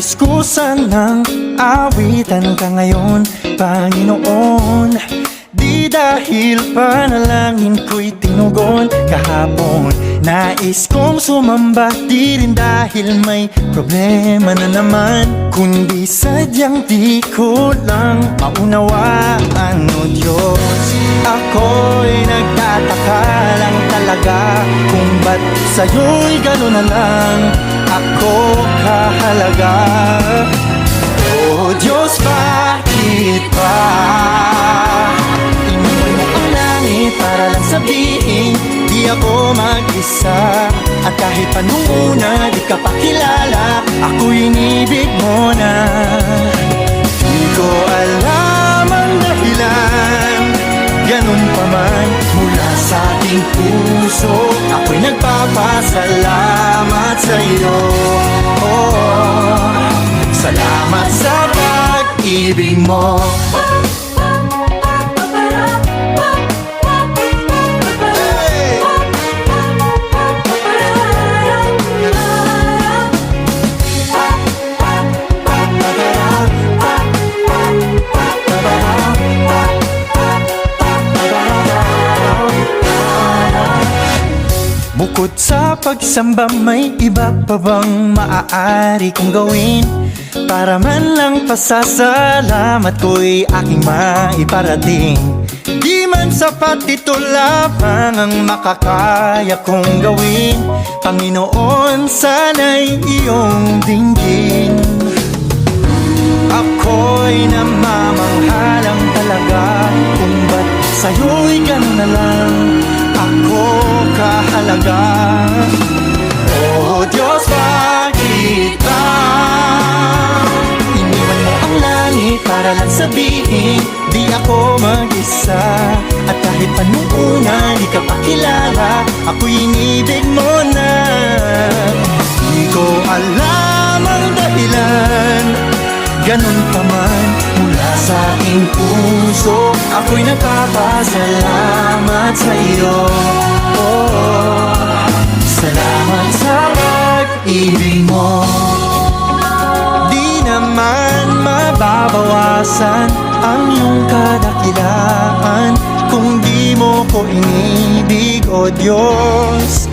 Nais ko sanang awitan ka ngayon, Panginoon. Di dahil panalangin ko'y tinugon kahapon. Nais kong sumamba, di rin dahil may problema na naman, kundi sadyang di ko lang maunawaan, o Diyos. Ako'y nagtataka lang talaga kung ba't sa'yo'y gano'n na lang ako kahalaga. O Diyos, bakit ba iniwan mo ang langit para lang sabihin di ako mag-isa? At kahit pa nung una di ka pa kilala, ako'y inibig mo na. Di ko alam ang dahilan, ganun pa man mula sa aking puso, ako'y nagpapasalamat sa'yo. Oh, salamat sa pag-ibig mo. Bukod sa pagsamba, may iba pa bang maaari kong gawin para man lang pasasalamat ko'y aking maiparating? Di man sapat, ito lamang ang makakaya kong gawin. Panginoon, sana'y iyong dinggin. Ako'y namamanghalang talaga kung ba't sa'yo'y gano'n na lang ako kahalaga. Oh Diyos, bakit ba iniwan mo ang langit para lang sabihin di ako mag-isa? At kahit pa nung una di ka pa kilala, ako'y inibig mo na. Di ko alam ang dahilan, ganun pa man mula sa aking puso, ako'y nagpapasalamat sa'yo. Oh, salamat sa pag-ibig mo. Di naman mababawasan ang iyong kadakilaan kung di mo ko inibig, o Diyos.